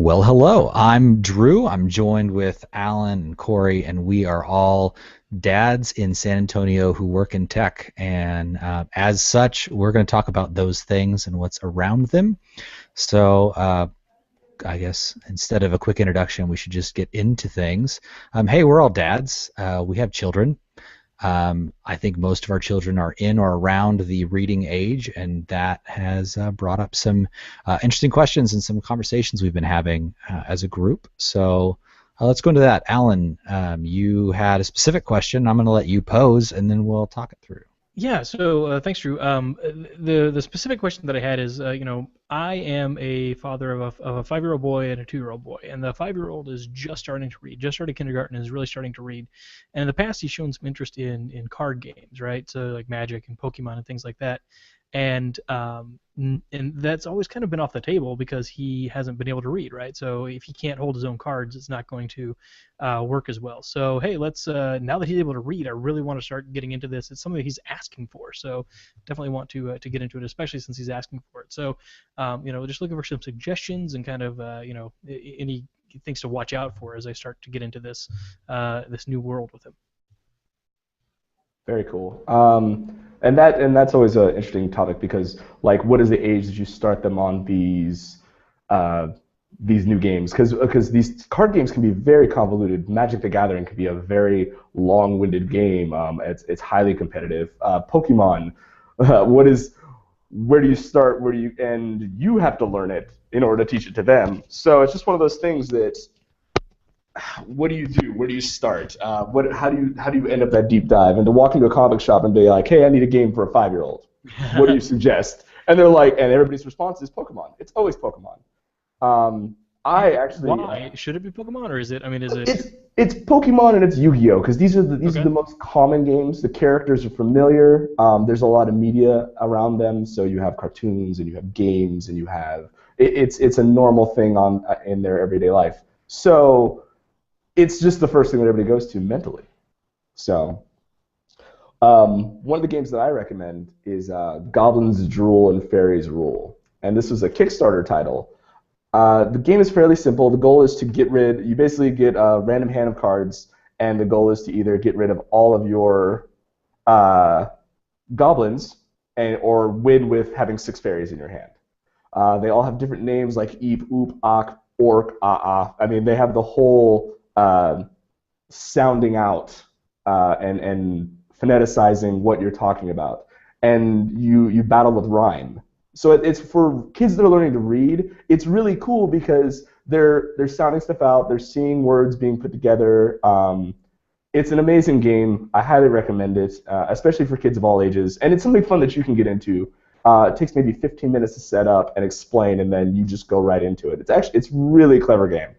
Well, hello. I'm Drew. I'm joined with Alan and Corey, and we are all dads in San Antonio who work in tech. And as such, we're going to talk about those things and what's around them. So I guess instead of a quick introduction, we should just get into things. Hey, we're all dads. We have children. I think most of our children are in or around the reading age, and that has brought up some interesting questions and some conversations we've been having as a group. So let's go into that. Alan, you had a specific question. I'm going to let you pose, and then we'll talk it through. Yeah, so thanks, Drew. The specific question that I had is, I am a father of a 5-year-old boy and a 2-year-old boy, and the 5-year-old is just starting to read, just started kindergarten, and is really starting to read. And in the past, he's shown some interest in card games, right? So like Magic and Pokemon and things like that. And that's always kind of been off the table because he hasn't been able to read, right? So if he can't hold his own cards, it's not going to work as well. So hey, let's now that he's able to read, I really want to start getting into this. It's something he's asking for, so definitely want to get into it, especially since he's asking for it. So just looking for some suggestions and kind of any things to watch out for as I start to get into this new world with him. Very cool. And that's always an interesting topic because, like, what is the age that you start them on these new games? Because these card games can be very convoluted. Magic the Gathering can be a very long-winded game. It's highly competitive. Pokemon, where do you start? Where do you end? You have to learn it in order to teach it to them. So it's just one of those things that what do you do? Where do you start? How do you end up that deep dive? And to walk into a comic shop and be like, hey, I need a game for a 5-year-old. What do you suggest? And they're like, and everybody's response is Pokemon. It's always Pokemon. I actually Why should it be Pokemon, or is it? I mean, is it? it's Pokemon and it's Yu-Gi-Oh, because these are Okay. the most common games. The characters are familiar. There's a lot of media around them, so you have cartoons and you have games and you have it's a normal thing on in their everyday life. So it's just the first thing that everybody goes to mentally. So one of the games that I recommend is Goblins Drool and Fairies Rule, and this was a Kickstarter title. The game is fairly simple. The goal is to you basically get a random hand of cards, and the goal is to either get rid of all of your goblins or win with having 6 fairies in your hand. They all have different names like Eep, Oop, Ak, Orc, Ah. I mean, they have the whole sounding out and phoneticizing what you're talking about. And you battle with rhyme. So it's for kids that are learning to read. It's really cool because they're sounding stuff out. They're seeing words being put together. It's an amazing game. I highly recommend it, especially for kids of all ages. And it's something fun that you can get into. It takes maybe 15 minutes to set up and explain, and then you just go right into it. It's really a clever game.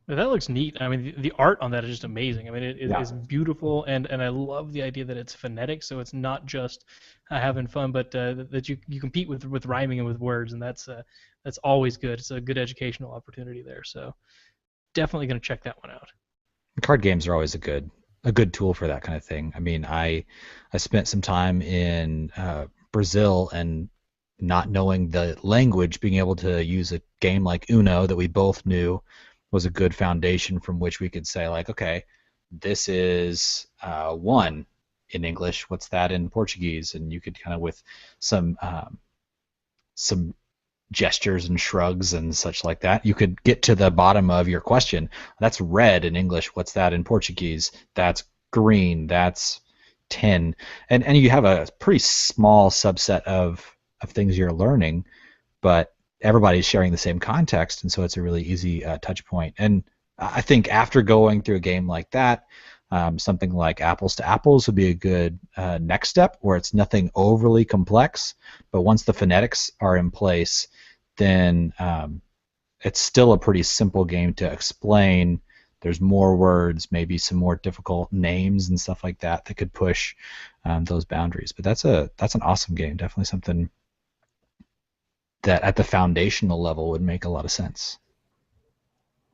That looks neat. I mean, the art on that is just amazing. I mean, it Yeah. is beautiful, and I love the idea that it's phonetic, so it's not just having fun, but that you compete with rhyming and with words, and that's always good. It's a good educational opportunity there. So definitely going to check that one out. Card games are always a good tool for that kind of thing. I mean, I spent some time in Brazil and not knowing the language, being able to use a game like Uno that we both knew was a good foundation from which we could say, like, okay, this is one in English. What's that in Portuguese? And you could kind of, with some gestures and shrugs and such like that, you could get to the bottom of your question. That's red in English. What's that in Portuguese? That's green. That's tin. And you have a pretty small subset of things you're learning, but everybody's sharing the same context, and so it's a really easy touch point. And I think after going through a game like that, something like Apples to Apples would be a good next step, where it's nothing overly complex, but once the phonetics are in place, then it's still a pretty simple game to explain. There's more words, maybe some more difficult names and stuff like that that could push those boundaries. But that's an awesome game. Definitely something that at the foundational level would make a lot of sense.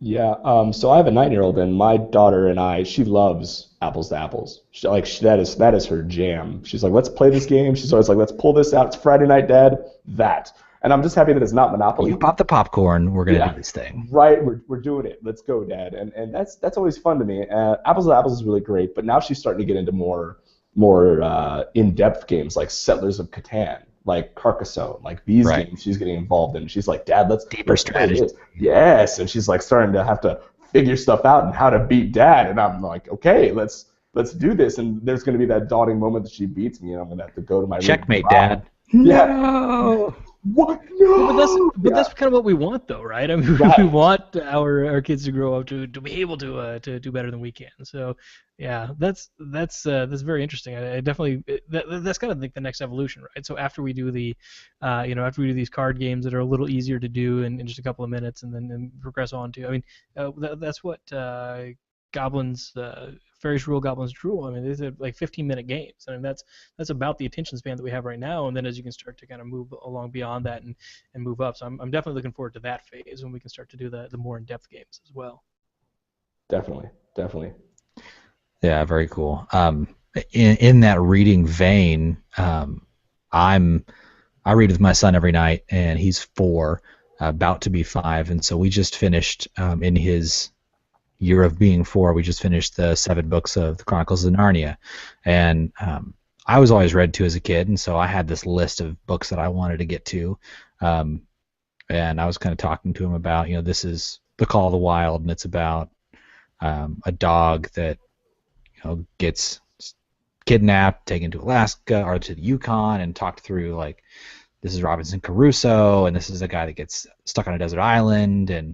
Yeah, so I have a 9-year-old, and my daughter and she loves Apples to Apples. That is her jam. She's like, let's play this game. She's always like, let's pull this out. It's Friday night, Dad. That. And I'm just happy that it's not Monopoly. You pop the popcorn. We're gonna Yeah, do this thing. right. We're doing it. Let's go, Dad. And that's always fun to me. Apples to Apples is really great, but now she's starting to get into more in-depth games like Settlers of Catan, like Carcassonne, like these Right. games. She's getting involved in. She's like, Dad, Deeper let's play strategy. this. Yes, and she's like starting to have to figure stuff out and how to beat Dad. And I'm like, okay, let's do this. And there's going to be that daunting moment that she beats me, and I'm going to have to go to my room. Checkmate, Dad. Yeah. No. What? No. That's kind of what we want, though, right? I mean, Right. we want our kids to grow up to be able to do better than we can. So, yeah, that's very interesting. I definitely that's kind of like the next evolution, right? So after we do after we do these card games that are a little easier to do in just a couple of minutes, and then progress on to, I mean, that's what Goblins. Fairies Rule, Goblins Drool. I mean, these are like 15-minute games. I mean, that's about the attention span that we have right now. And then as you can start to kind of move along beyond that and move up, so I'm definitely looking forward to that phase when we can start to do the more in-depth games as well. Definitely. Yeah, very cool. In that reading vein, I read with my son every night, and he's 4, about to be 5, and so we just finished in his year of being 4. We just finished the 7 books of the Chronicles of Narnia, and I was always read to as a kid, and so I had this list of books that I wanted to get to, and I was kind of talking to him about, this is The Call of the Wild, and it's about a dog that gets kidnapped, taken to Alaska or to the Yukon, and talked through like this is Robinson Crusoe, and this is a guy that gets stuck on a desert island, and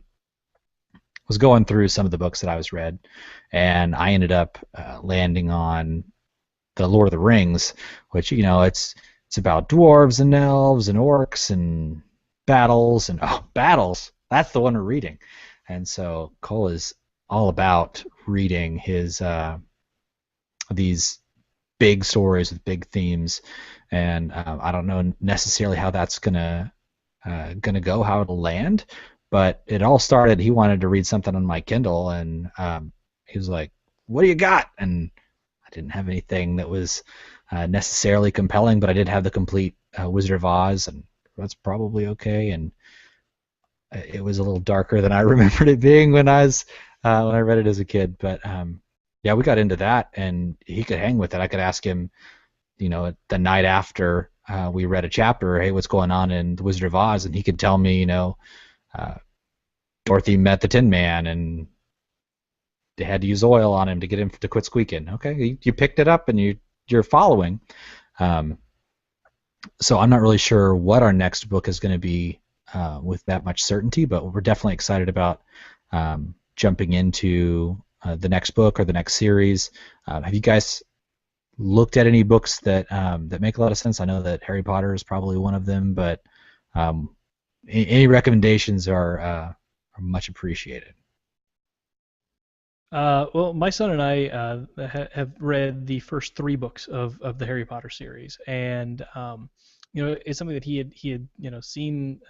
was going through some of the books that I was read, and I ended up landing on the Lord of the Rings, which it's about dwarves and elves and orcs and battles and battles. That's the one we're reading, and so Cole is all about reading his these big stories with big themes, and I don't know necessarily how that's gonna go, how it'll land. But it all started, he wanted to read something on my Kindle, and he was like, what do you got? And I didn't have anything that was necessarily compelling, but I did have the complete Wizard of Oz, and that's probably okay. And it was a little darker than I remembered it being when I read it as a kid. But yeah, we got into that, and he could hang with it. I could ask him, the night after we read a chapter, hey, what's going on in the Wizard of Oz? And he could tell me, Dorothy met the Tin Man, and they had to use oil on him to get him to quit squeaking. Okay, you picked it up, and you're following. So I'm not really sure what our next book is going to be with that much certainty, but we're definitely excited about jumping into the next book or the next series. Have you guys looked at any books that make a lot of sense? I know that Harry Potter is probably one of them, but any recommendations are much appreciated. Well, my son and I have read the first 3 books of the Harry Potter series, and it's something that he had seen.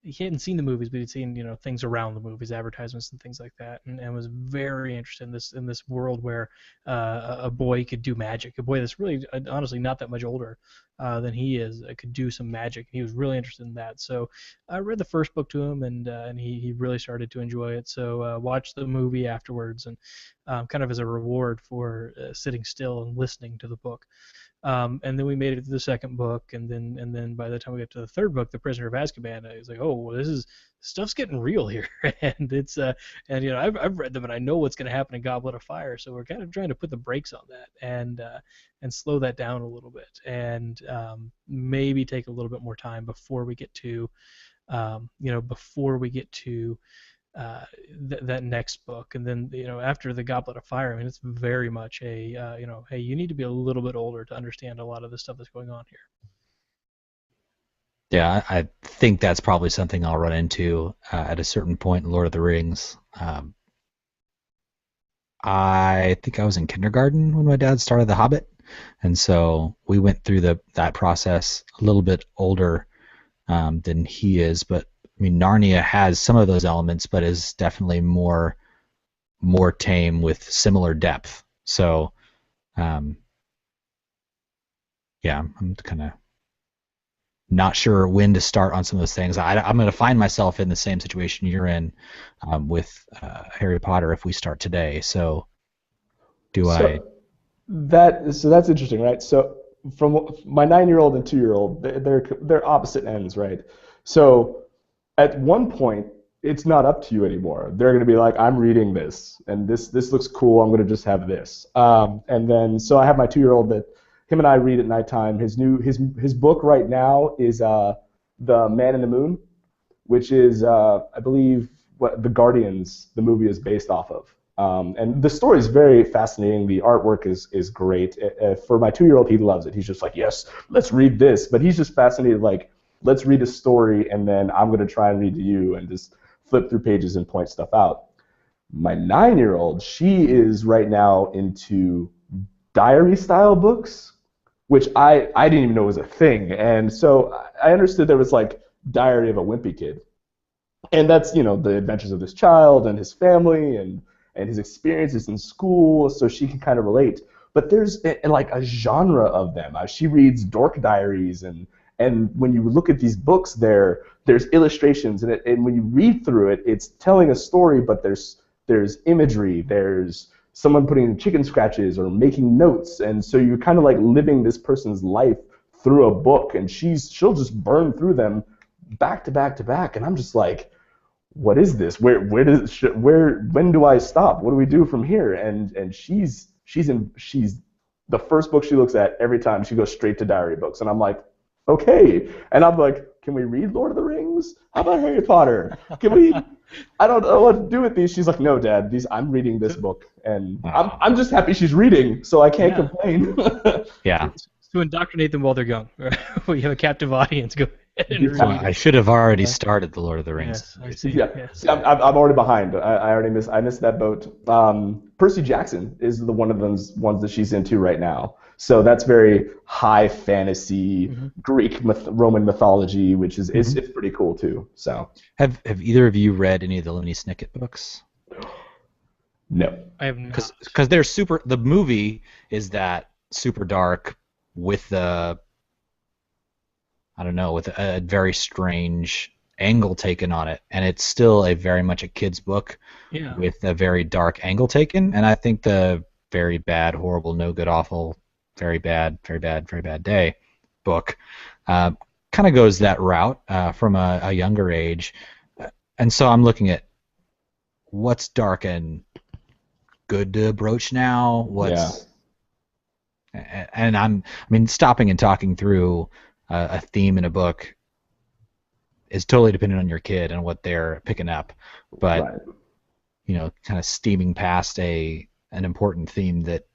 He hadn't seen the movies, but he'd seen things around the movies, advertisements and things like that, and was very interested in this world where a boy could do magic. A boy that's really honestly not that much older than he is could do some magic. He was really interested in that. So I read the first book to him, and he really started to enjoy it. So watched the movie afterwards, and kind of as a reward for sitting still and listening to the book. And then we made it to the second book, and then by the time we got to the third book, The Prisoner of Azkaban, I was like, oh, well, stuff's getting real here, and it's I've read them and I know what's going to happen in Goblet of Fire, so we're kind of trying to put the brakes on that and slow that down a little bit, and maybe take a little bit more time before we get to that next book. And then after the Goblet of Fire, I mean, it's very much a hey, you need to be a little bit older to understand a lot of the stuff that's going on here. Yeah, I think that's probably something I'll run into at a certain point in Lord of the Rings. I think I was in kindergarten when my dad started The Hobbit, and so we went through that process a little bit older than he is. But I mean, Narnia has some of those elements, but is definitely more tame with similar depth. So, yeah, I'm kind of not sure when to start on some of those things. I'm going to find myself in the same situation you're in with Harry Potter if we start today. So do I? So that's interesting, right? So from my 9-year-old and 2-year-old, they're opposite ends, right? So at one point, it's not up to you anymore. They're going to be like, I'm reading this, and this looks cool. I'm going to just have this. And then so I have my 2-year-old that him and I read at nighttime. His book right now is The Man in the Moon, which is I believe what the Guardians the movie is based off of. And the story is very fascinating. The artwork is great. For my 2-year-old, he loves it. He's just like, yes, let's read this. But he's just fascinated, like, let's read a story, and then I'm going to try and read to you and just flip through pages and point stuff out. My 9-year-old, she is right now into diary-style books, which I didn't even know was a thing. And so I understood there was, like, Diary of a Wimpy Kid. And that's, you know, the adventures of this child and his family and his experiences in school, so she can kind of relate. But there's like a genre of them. She reads dork diaries, and when you look at these books, there's illustrations, and when you read through it, it's telling a story, but there's imagery, there's someone putting in chicken scratches or making notes, and so you're kind of like living this person's life through a book, and she'll just burn through them back to back to back, and I'm just like, what is this? When do I stop? What do we do from here? And she's the first book she looks at every time. She goes straight to diary books, and I'm like, okay. And I'm like, can we read Lord of the Rings? How about Harry Potter? Can we? I don't know what to do with these. She's like, no, Dad, I'm reading this book, and I'm just happy she's reading, so I can't complain. Yeah. To indoctrinate them while they're young. We have a captive audience. Go ahead and read. I should have already started the Lord of the Rings. Yes, I see. Yeah, Yes. see, I'm already behind. I missed that boat. Percy Jackson is one of those ones that she's into right now. So that's very high fantasy, Greek Roman mythology, which is it's pretty cool too. So Have either of you read any of the Lemony Snicket books? no. I have not. Because they're super. The movie is that super dark with the, I don't know, with a very strange angle taken on it, and it's still a very much a kid's book with a very dark angle taken. And I think the Very Bad, Horrible, No Good, Awful, Very Bad, Very Bad, Very Bad Day book kind of goes that route from a younger age. And so I'm looking at what's dark and good to broach now. And I mean, stopping and talking through a theme in a book is totally dependent on your kid and what they're picking up. But you know, kind of steaming past an important theme that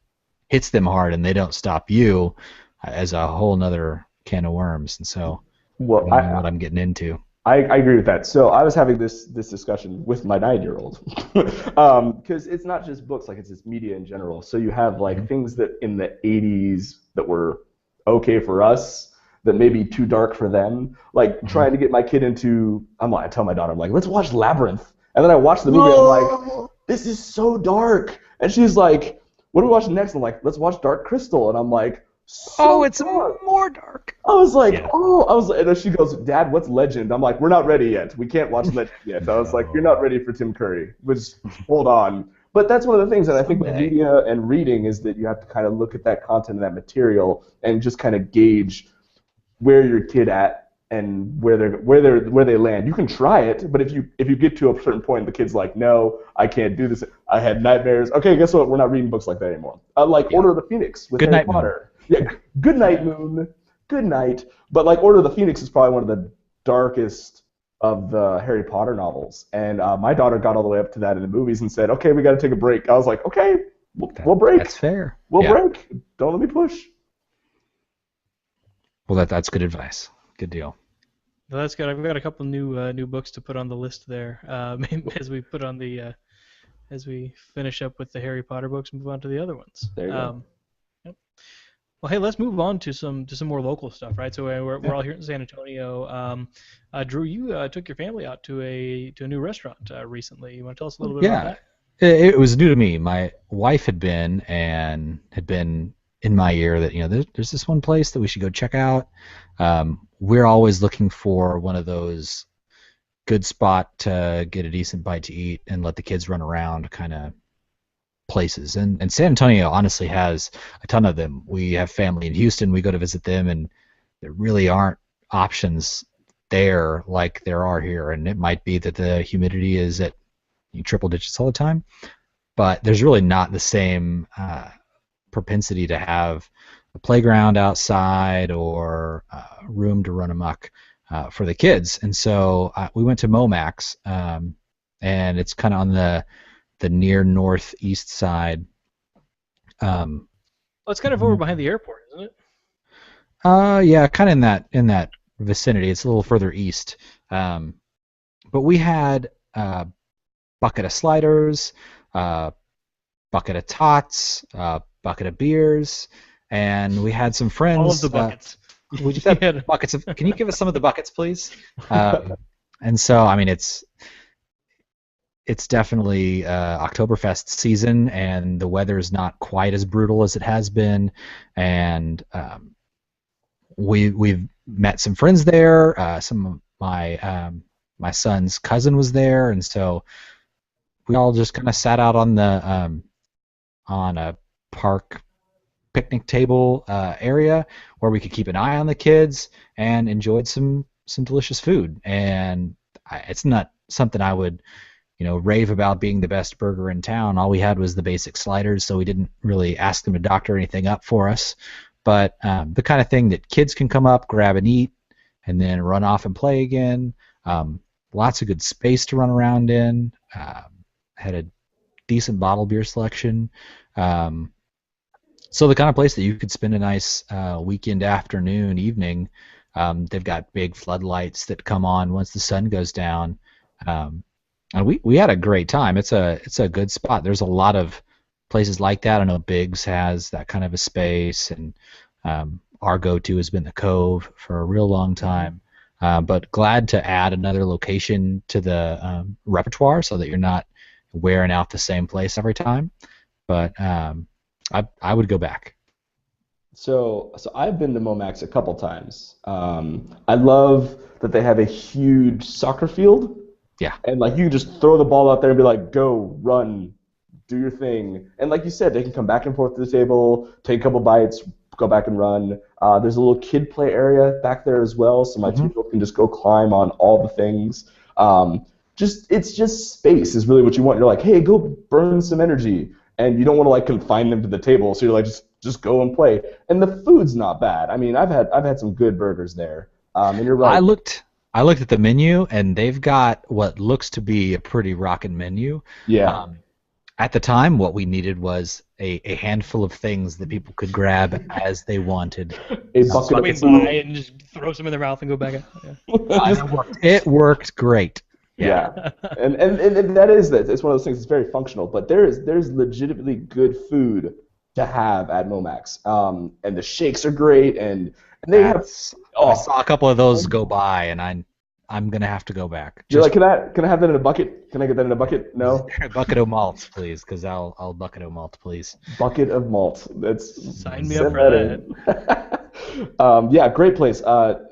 hits them hard and they don't stop you as a whole nother can of worms. And so, I don't know what I'm getting into. I agree with that. So I was having this discussion with my 9-year-old because it's not just books, like it's just media in general. So you have like things that in the 80s that were okay for us that may be too dark for them. Like trying to get my kid into, I tell my daughter, I'm like, let's watch Labyrinth. And then I watch the movie and I'm like, this is so dark. And she's like, what are we watching next? I'm like, let's watch Dark Crystal. And I'm like, it's dark. More dark. I was like, and she goes, Dad, what's Legend? I'm like, we're not ready yet. We can't watch Legend yet. I was like, you're not ready for Tim Curry. Just hold on. But that's one of the things that I think with media and reading is that you have to kind of look at that content and that material and just kind of gauge where your kid at and where they land. You can try it, but if you get to a certain point, the kid's like, no, I can't do this. I had nightmares. Okay, guess what? We're not reading books like that anymore. Order of the Phoenix with Harry Potter. Yeah, Good Night Moon. Good night. But like Order of the Phoenix is probably one of the darkest of the Harry Potter novels. And my daughter got all the way up to that in the movies and said, okay, we got to take a break. I was like, okay, we'll break. That's fair. We'll break. Don't let me push. Well, that's good advice. Good deal. Well, that's good. I've got a couple new books to put on the list there as we put on the as we finish up with the Harry Potter books and move on to the other ones. There you go. Yep. Well, hey, let's move on to some more local stuff, right? So we're all here in San Antonio. Drew, you took your family out to a new restaurant recently. You want to tell us a little bit about that? It was new to me. My wife had been in my ear that there's this one place that we should go check out. We're always looking for one of those good spot to get a decent bite to eat and let the kids run around kind of places. And San Antonio honestly has a ton of them. We have family in Houston. We go to visit them, and there really aren't options there like there are here. And it might be that the humidity is at triple digits all the time, but there's really not the same propensity to have a playground outside or room to run amok for the kids. And so we went to Momax, and it's kind of on the near northeast side. Well, it's kind of over behind the airport, isn't it? Yeah, kind of in that vicinity. It's a little further east. But we had a bucket of sliders, bucket of tots, bucket of beers, and we had some friends. All of the buckets. We just had buckets of. Can you give us some of the buckets, please? And so, I mean, it's definitely Oktoberfest season, and the weather's not quite as brutal as it has been, and we've met some friends there. Some of my son's cousin was there, and so we all just kind of sat out on a park picnic table area where we could keep an eye on the kids and enjoyed some delicious food. And it's not something I would rave about being the best burger in town. All we had was the basic sliders, so we didn't really ask them to doctor anything up for us. But the kind of thing that kids can come up, grab and eat, and then run off and play again. Lots of good space to run around in. Had a decent bottle beer selection. So the kind of place that you could spend a nice weekend afternoon, evening. They've got big floodlights that come on once the sun goes down. And we had a great time. It's a good spot. There's a lot of places like that. I know Biggs has that kind of a space, and our go-to has been the Cove for a real long time. But glad to add another location to the repertoire so that you're not wearing out the same place every time. But I would go back. So I've been to Momax a couple times. I love that they have a huge soccer field. Yeah. And like you just throw the ball out there and be like, go, run, do your thing. And like you said, they can come back and forth to the table, take a couple bites, go back and run. There's a little kid play area back there as well, so my two-year-old can just go climb on all the things. It's just space is really what you want. You're like, hey, go burn some energy. And you don't want to like confine them to the table, so you're like, just go and play. And the food's not bad. I mean, I've had some good burgers there. And you're right. I looked at the menu, and they've got what looks to be a pretty rockin' menu. Yeah. At the time, what we needed was a handful of things that people could grab as they wanted. A bucket of food. And just throw some in their mouth and go back out. Yeah. It worked great. Yeah. and that is that. It's one of those things. It's very functional, but there's legitimately good food to have at Momax. And the shakes are great, and they have. I saw a couple of those go by, and I'm gonna have to go back. You're like, can I have that in a bucket? Can I get that in a bucket? No. A bucket of malt, please, because I'll bucket of malt, please. Bucket of malt. That's sign me up for that. Yeah, great place.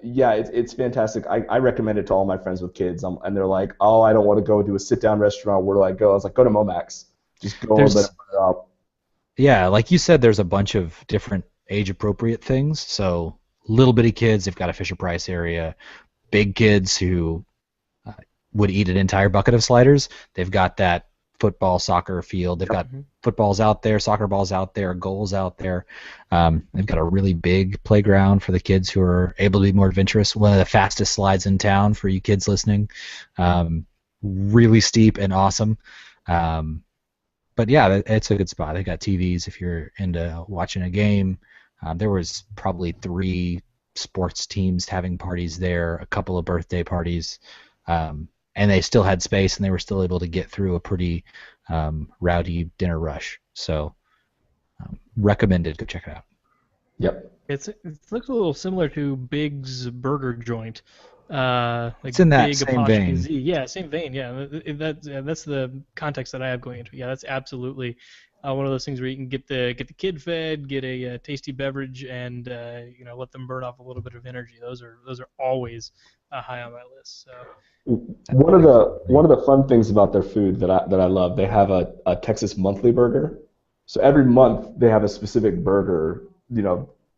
Yeah, it's fantastic. I recommend it to all my friends with kids, and they're like, oh, I don't want to go to a sit-down restaurant. Where do I go? I was like, go to Momax. Just go over there. Yeah, like you said, there's a bunch of different age-appropriate things. So little bitty kids, they've got a Fisher-Price area. Big kids who would eat an entire bucket of sliders, they've got that football, soccer field. They've got footballs out there, soccer balls out there, goals out there. They've got a really big playground for the kids who are able to be more adventurous. One of the fastest slides in town for you kids listening. Really steep and awesome. But yeah, it's a good spot. They got TVs if you're into watching a game. There was probably 3 sports teams having parties there, a couple of birthday parties, and they still had space, and they were still able to get through a pretty rowdy dinner rush. So recommended. Go check it out. Yep. It looks a little similar to Big's Burger Joint. Like it's in that Big same vein. Z. Yeah, same vein. Yeah, that's the context that I have going into it. Yeah, that's absolutely one of those things where you can get the kid fed, get a tasty beverage, and let them burn off a little bit of energy. Those are always high on my list. So One of the fun things about their food that I love, they have a Texas Monthly burger. So every month they have a specific burger,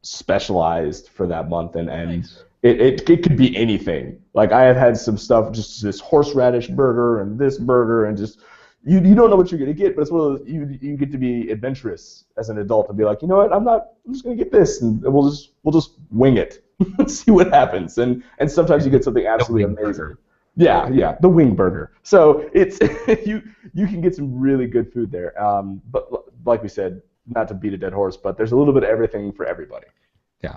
specialized for that month, and nice. it could be anything. Like I have had some stuff, just this horseradish burger and this burger, and just you don't know what you're gonna get, but it's one of those you get to be adventurous as an adult and be like, you know what, I'm just gonna get this, and we'll just wing it, see what happens, and sometimes you get something absolutely amazing. Yeah, the wing burger. So it's you can get some really good food there. But like we said, not to beat a dead horse, but there's a little bit of everything for everybody. Yeah.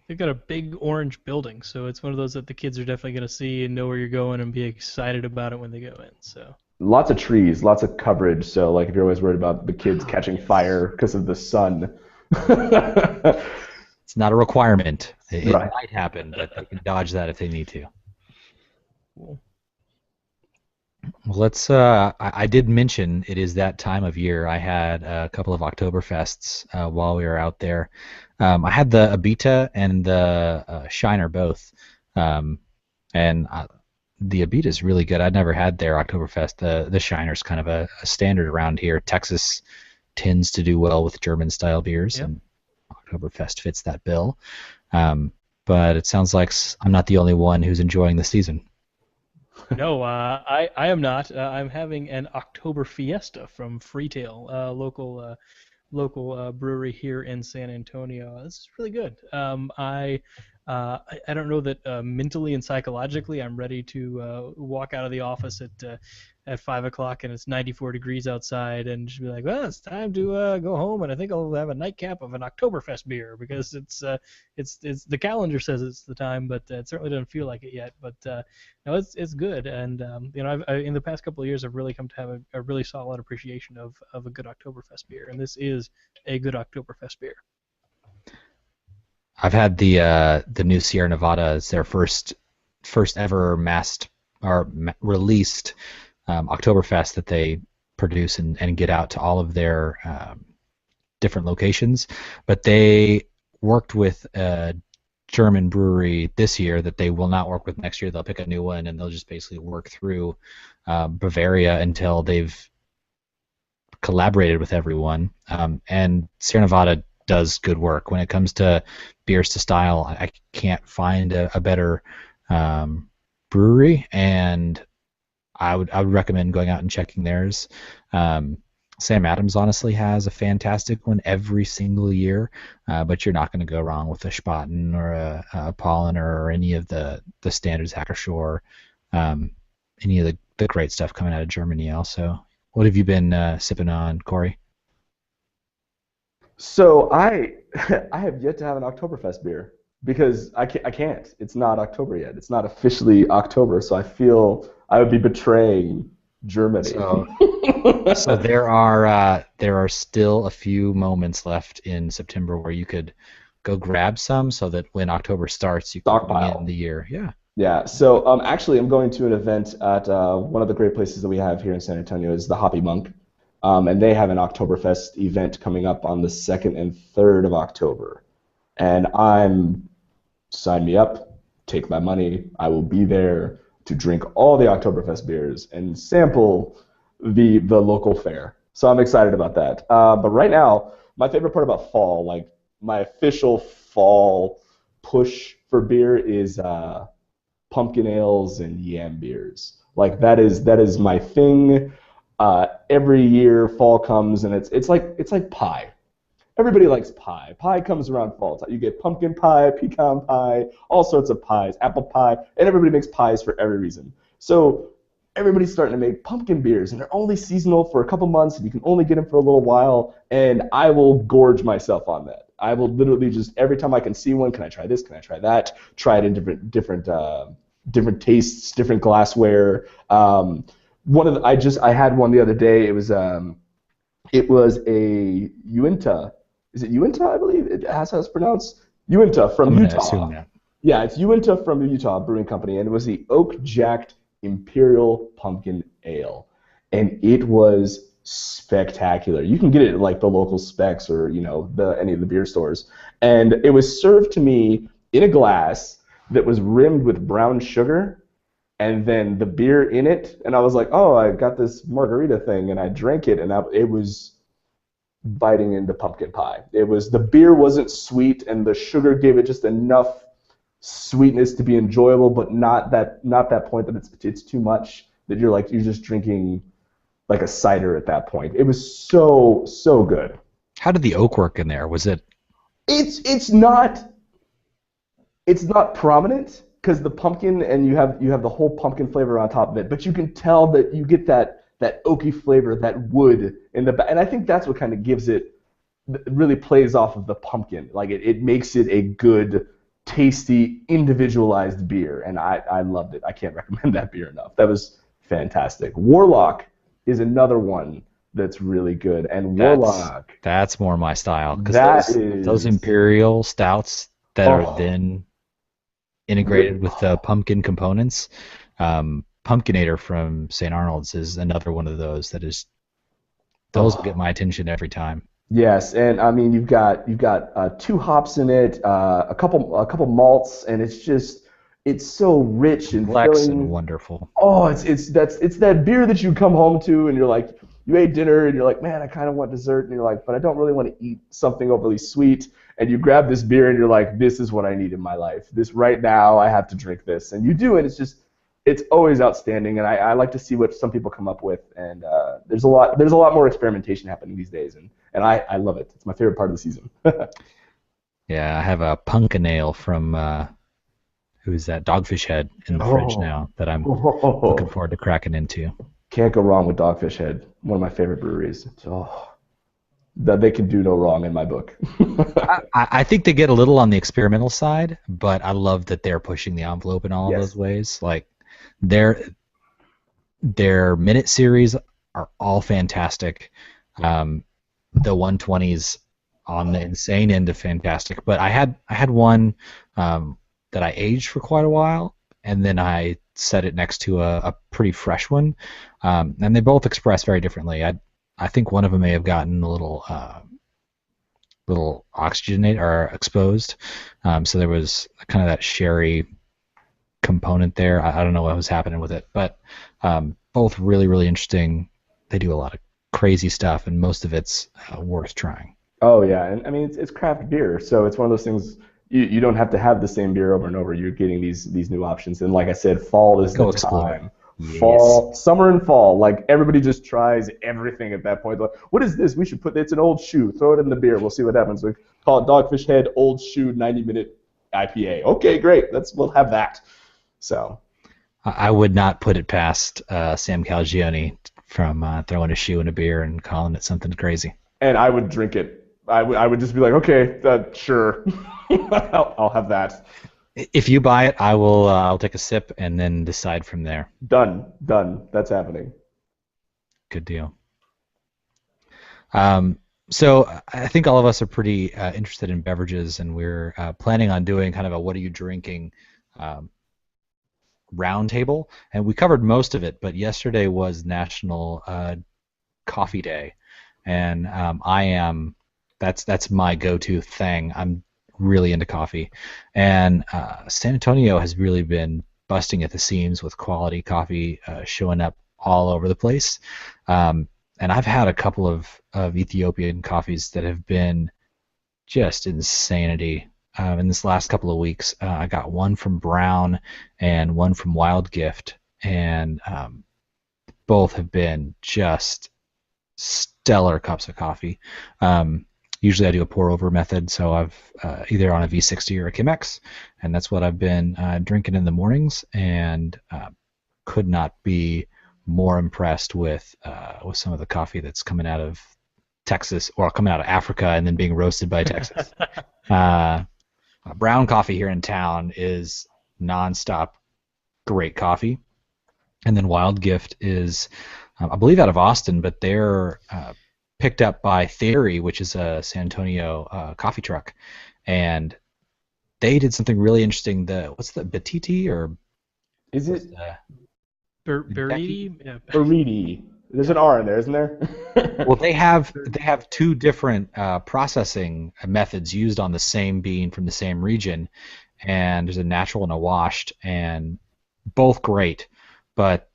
They've got a big orange building, so it's one of those that the kids are definitely going to see and know where you're going and be excited about it when they go in. So lots of trees, lots of coverage. So like if you're always worried about the kids catching fire because of the sun. It's not a requirement. It Right. might happen, but they can dodge that if they need to. cool. Well, let's. I did mention it is that time of year. I had a couple of Oktoberfests while we were out there. I had the Abita and the Shiner both, and the Abita is really good. I'd never had their Oktoberfest. The Shiner's kind of a standard around here. Texas tends to do well with German-style beers, Yep. and Oktoberfest fits that bill. But it sounds like I'm not the only one who's enjoying the season. No, I am not. I'm having an October Fiesta from Freetail, local brewery here in San Antonio. This is really good. I don't know that mentally and psychologically I'm ready to walk out of the office at 5 o'clock and it's 94 degrees outside and just be like, well, it's time to go home, and I think I'll have a nightcap of an Oktoberfest beer because it's the calendar says it's the time, but it certainly doesn't feel like it yet. But no, it's good, and I've in the past couple of years I've really come to have a really solid appreciation of a good Oktoberfest beer, and this is a good Oktoberfest beer. I've had the new Sierra Nevada. It's their first ever released Oktoberfest that they produce and get out to all of their different locations. But they worked with a German brewery this year that they will not work with next year. They'll pick a new one and they'll just basically work through Bavaria until they've collaborated with everyone. And Sierra Nevada does good work when it comes to beers to style. I can't find a better brewery, and I would recommend going out and checking theirs. Sam Adams honestly has a fantastic one every single year, but you're not going to go wrong with a Spaten or a Paulaner or any of the standards, Hackershore, any of the great stuff coming out of Germany also. What have you been sipping on, Corey? So I have yet to have an Oktoberfest beer because I can't. It's not October yet. It's not officially October, so I feel I would be betraying Germany. So there are still a few moments left in September where you could go grab some, so that when October starts, you can begin the year. Yeah. Yeah. So actually, I'm going to an event at one of the great places that we have here in San Antonio is the Hoppy Monk. And they have an Oktoberfest event coming up on the 2nd and 3rd of October. And sign me up, take my money. I will be there to drink all the Oktoberfest beers and sample the local fare. So I'm excited about that. But right now, my favorite part about fall, like my official fall push for beer, is pumpkin ales and yam beers. Like that is my thing. Every year fall comes and it's like pie. Everybody likes pie. Pie comes around fall time. You get pumpkin pie, pecan pie, all sorts of pies, apple pie, and everybody makes pies for every reason. So everybody's starting to make pumpkin beers, and they're only seasonal for a couple months, and you can only get them for a little while, and I will gorge myself on that. I will literally just, every time I can see one, can I try this, can I try that, try it in different tastes, different glassware. I had one the other day. It was a Uinta. Is it Uinta? I believe that's how it's pronounced. Uinta from Utah. Assume that. Yeah, it's Uinta from the Utah Brewing Company, and it was the Oak Jacked Imperial Pumpkin Ale, and it was spectacular. You can get it at like the local Specs or any of the beer stores, and it was served to me in a glass that was rimmed with brown sugar, and then the beer in it, and I was like, oh, I got this margarita thing, and I drank it, and it was biting into pumpkin pie. The beer wasn't sweet, and the sugar gave it just enough sweetness to be enjoyable, but not that point that it's too much that you're just drinking like a cider at that point. It was so good. How did the oak work in there? Was it? It's not prominent because the pumpkin, and you have the whole pumpkin flavor on top of it, but you can tell that you get that oaky flavor, that wood in the back, and I think that's what kind of gives it really plays off of the pumpkin. Like it makes it a good, tasty, individualized beer, and I loved it. I can't recommend that beer enough. That was fantastic. Warlock is another one that's really good, and Warlock. That's more my style, because those imperial stouts that are then integrated with the pumpkin components. Pumpkinator from St. Arnold's is another one of those that is. Those will get my attention every time. Yes, and I mean you've got 2 hops in it, a couple malts, and it's so rich and complex filling. And wonderful. Oh, it's that beer that you come home to and you're like, you ate dinner and you're like, man, I kind of want dessert, and you're like, but I don't really want to eat something overly sweet, and you grab this beer and you're like, this is what I need in my life. This right now, I have to drink this, and you do, and it's always outstanding, and I like to see what some people come up with, and there's a lot more experimentation happening these days, and I love it. It's my favorite part of the season. Yeah, I have a pumpkin ale from who's that, Dogfish Head in the fridge now that I'm looking forward to cracking into. Can't go wrong with Dogfish Head. One of my favorite breweries. That they can do no wrong in my book. I think they get a little on the experimental side, but I love that they're pushing the envelope in all of those ways. Like their minute series are all fantastic. The 120s on the insane end of fantastic. But I had one that I aged for quite a while, and then I set it next to a pretty fresh one, and they both express very differently. I think one of them may have gotten a little oxygenate or exposed, so there was kind of that sherry component there. I don't know what was happening with it, but both really, really interesting. They do a lot of crazy stuff, and most of it's worth trying. Oh yeah, and I mean it's craft beer, so it's one of those things. You don't have to have the same beer over and over. You're getting these new options, and like I said, fall is the time. Yes. Fall, summer, and fall. Like everybody just tries everything at that point. Like, what is this? We should it's an old shoe. Throw it in the beer. We'll see what happens. We call it Dogfish Head Old Shoe 90-minute IPA. Okay, great. We'll have that. So, I would not put it past Sam Calagione from throwing a shoe in a beer and calling it something crazy. And I would drink it. I would just be like, okay, sure, I'll have that. If you buy it, I'll take a sip and then decide from there. Done. That's happening. Good deal. So I think all of us are pretty interested in beverages, and we're planning on doing kind of a what are you drinking roundtable, and we covered most of it. But yesterday was National Coffee Day, and that's my go-to thing. I'm really into coffee, and San Antonio has really been busting at the seams with quality coffee showing up all over the place. And I've had a couple of Ethiopian coffees that have been just insanity. In this last couple of weeks, I got one from Brown and one from Wild Gift, and both have been just stellar cups of coffee. Usually I do a pour-over method, so I've either on a V60 or a Chemex, and that's what I've been drinking in the mornings, and could not be more impressed with some of the coffee that's coming out of Texas, or coming out of Africa and then being roasted by Texas. Brown coffee here in town is nonstop great coffee, and then Wild Gift is, I believe, out of Austin, but they're picked up by Theory, which is a San Antonio coffee truck, and they did something really interesting. What's the Batiti, or is it Bariti? Bariti. There's an R in there, isn't there? Well, they have two different processing methods used on the same bean from the same region, and there's a natural and a washed, and both great, but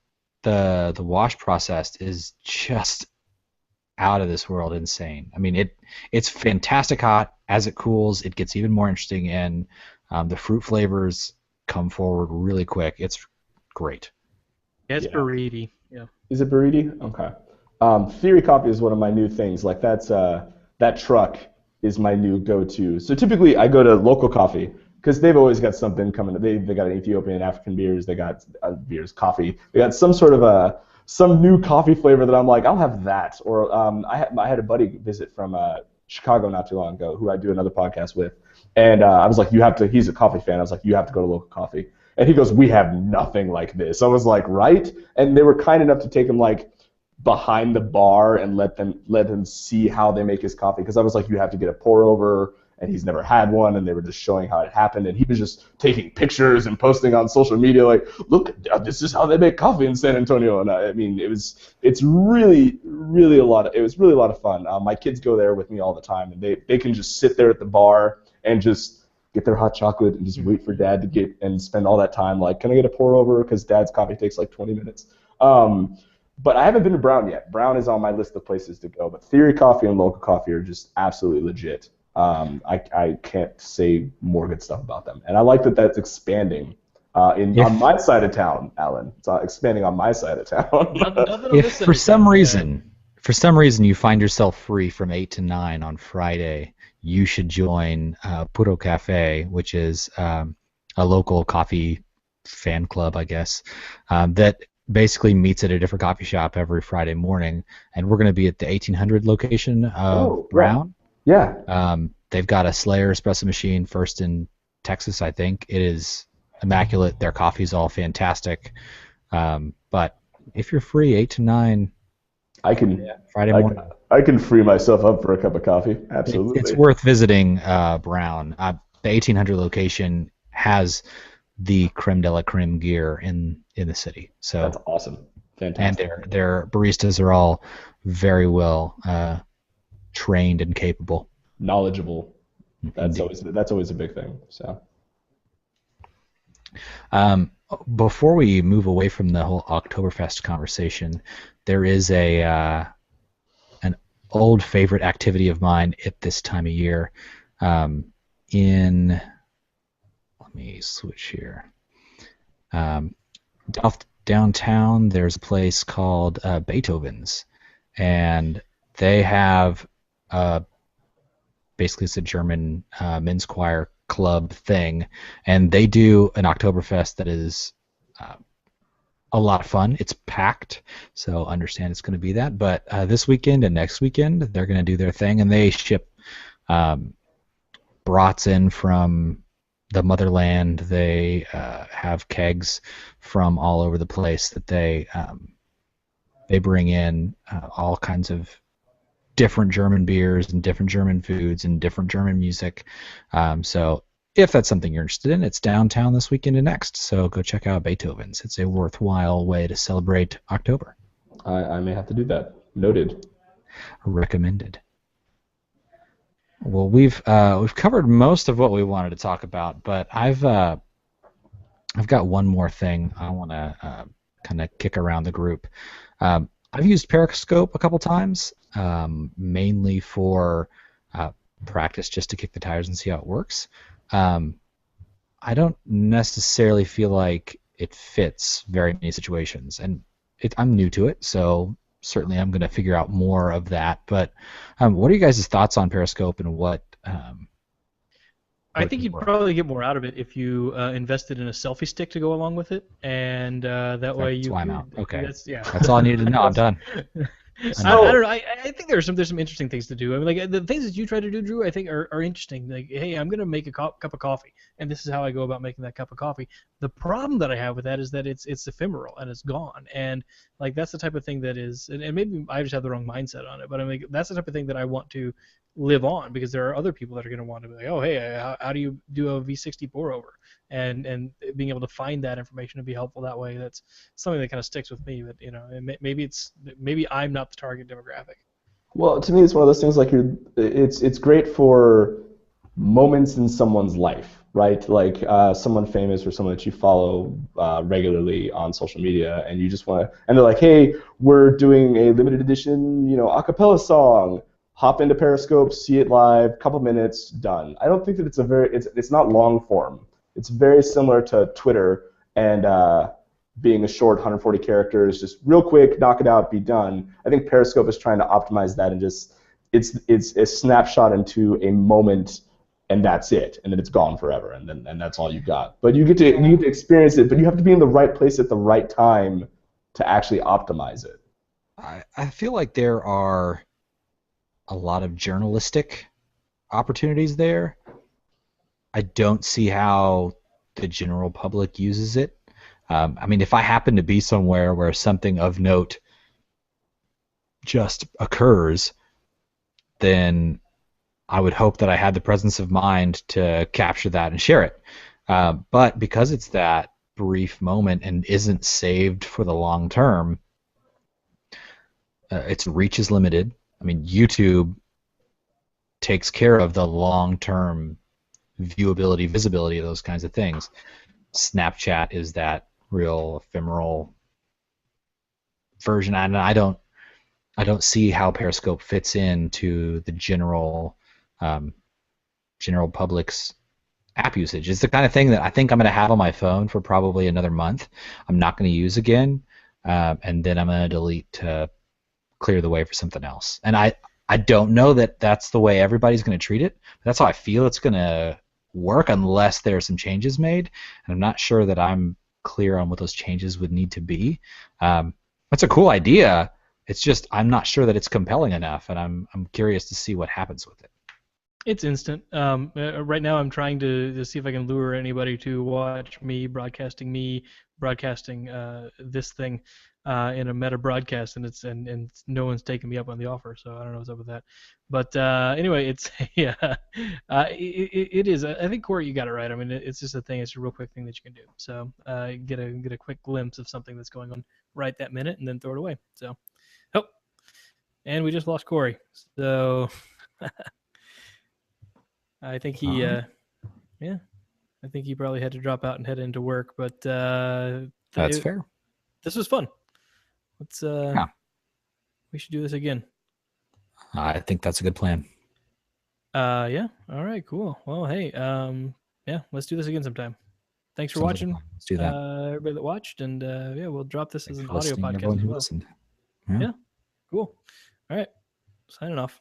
the wash processed is just out of this world insane. I mean, it's fantastic hot. As it cools, it gets even more interesting, and the fruit flavors come forward really quick. It's great. Yeah, it's Yeah. Baridi. Yeah. Is it Buriti? Okay. Theory Coffee is one of my new things. Like that truck is my new go-to. So typically I go to local coffee because they've always got something coming. They got Ethiopian, African beers. They got beers, coffee. They got some sort of some new coffee flavor that I'm like, I'll have that. Or I had a buddy visit from Chicago not too long ago who I do another podcast with, and I was like, you have to. He's a coffee fan. I was like, you have to go to local coffee. And he goes, we have nothing like this. I was like, right? And they were kind enough to take him like behind the bar and let him see how they make his coffee. Because I was like, you have to get a pour over, and he's never had one, and they were just showing how it happened. And he was just taking pictures and posting on social media like, look, this is how they make coffee in San Antonio. And I mean, it was really a lot of fun. My kids go there with me all the time, and they can just sit there at the bar and just get their hot chocolate and just wait for Dad to get and spend all that time like, can I get a pour over? Because Dad's coffee takes like 20 minutes. But I haven't been to Brown yet. Brown is on my list of places to go. But Theory Coffee and local coffee are just absolutely legit. I can't say more good stuff about them. And I like that that's expanding on my side of town, Alan. It's expanding on my side of town. If for some reason you find yourself free from 8 to 9 on Friday, you should join Puro Cafe, which is a local coffee fan club, I guess, that basically meets at a different coffee shop every Friday morning. And we're going to be at the 1800 location of Brown. Yeah. They've got a Slayer espresso machine, first in Texas, I think. It is immaculate. Their coffee's all fantastic. But if you're free, 8 to 9, Friday morning. I can free myself up for a cup of coffee. Absolutely. It's worth visiting Brown. The 1800 location has the creme de la creme gear in the city. So that's awesome. Fantastic. And their baristas are all very well trained and capable. Knowledgeable. That's always a big thing. So. Before we move away from the whole Oktoberfest conversation, there is an old favorite activity of mine at this time of year. Let me switch here. Downtown, there's a place called Beethoven's, and they have basically it's a German men's choir club thing, and they do an Oktoberfest that is a lot of fun. It's packed, so understand it's going to be that. But this weekend and next weekend, they're going to do their thing, and they ship brats in from the motherland. They have kegs from all over the place that they bring in all kinds of different German beers and different German foods and different German music. So if that's something you're interested in, it's downtown this weekend and next. So go check out Beethoven's. It's a worthwhile way to celebrate October. I may have to do that. Noted. Recommended. Well, we've covered most of what we wanted to talk about, but I've got one more thing I want to kind of kick around the group. I've used Periscope a couple times, mainly for practice, just to kick the tires and see how it works. I don't necessarily feel like it fits very many situations, and I'm new to it, so certainly I'm going to figure out more of that. But what are you guys' thoughts on Periscope, and what? I think you'd probably get more out of it if you invested in a selfie stick to go along with it, and that way you. That's why I'm out. Okay. Yeah. That's all I needed to know. I'm done. I don't know. I think there's some interesting things to do. I mean, like the things that you try to do, Drew, I think are interesting. Like, hey, I'm gonna make a cup of coffee, and this is how I go about making that cup of coffee. The problem that I have with that is that it's ephemeral and it's gone, and like that's the type of thing that is, and maybe I just have the wrong mindset on it, but I mean that's the type of thing that I want to live on, because there are other people that are going to want to be like, oh, hey, how do you do a V60 pour over? and being able to find that information to be helpful that way. That's something that kind of sticks with me. But maybe I'm not the target demographic. Well, to me, it's one of those things like it's great for moments in someone's life, right? Like someone famous or someone that you follow regularly on social media, and you just want to, and they're like, hey, we're doing a limited edition, a cappella song. Hop into Periscope, see it live, couple minutes, done. I don't think that it's not long form. It's very similar to Twitter and being a short 140 characters, just real quick, knock it out, be done. I think Periscope is trying to optimize that and just it's a snapshot into a moment, and that's it, and then it's gone forever, and that's all you got. But you get to experience it, but you have to be in the right place at the right time to actually optimize it. I feel like there are a lot of journalistic opportunities there. I don't see how the general public uses it. I mean, if I happen to be somewhere where something of note just occurs, then I would hope that I had the presence of mind to capture that and share it. But because it's that brief moment and isn't saved for the long term, its reach is limited. I mean, YouTube takes care of the long-term viewability, visibility of those kinds of things. Snapchat is that real ephemeral version, and I don't see how Periscope fits into the general public's app usage. It's the kind of thing that I think I'm going to have on my phone for probably another month. I'm not going to use again, and then I'm going to delete to clear the way for something else. And I don't know that that's the way everybody's going to treat it. That's how I feel it's going to work unless there are some changes made, and I'm not sure that I'm clear on what those changes would need to be. That's a cool idea. It's just I'm not sure that it's compelling enough, and I'm curious to see what happens with it. It's instant. Right now, I'm trying to see if I can lure anybody to watch me broadcasting this thing in a meta broadcast, and no one's taken me up on the offer, so I don't know what's up with that. But anyway, it's it is. I think, Corey, you got it right. I mean, it's just a thing. It's a real quick thing that you can do. So get a quick glimpse of something that's going on right that minute, and then throw it away. So, and we just lost Corey. So. I think he, I think he probably had to drop out and head into work. But that's fair. This was fun. Let's. We should do this again. I think that's a good plan. Yeah. All right. Cool. Well, hey. Let's do this again sometime. Thanks for watching. Let's do that. Everybody that watched, and we'll drop this as an audio listening, podcast everyone as who well. listened. Yeah. Cool. All right. Signing off.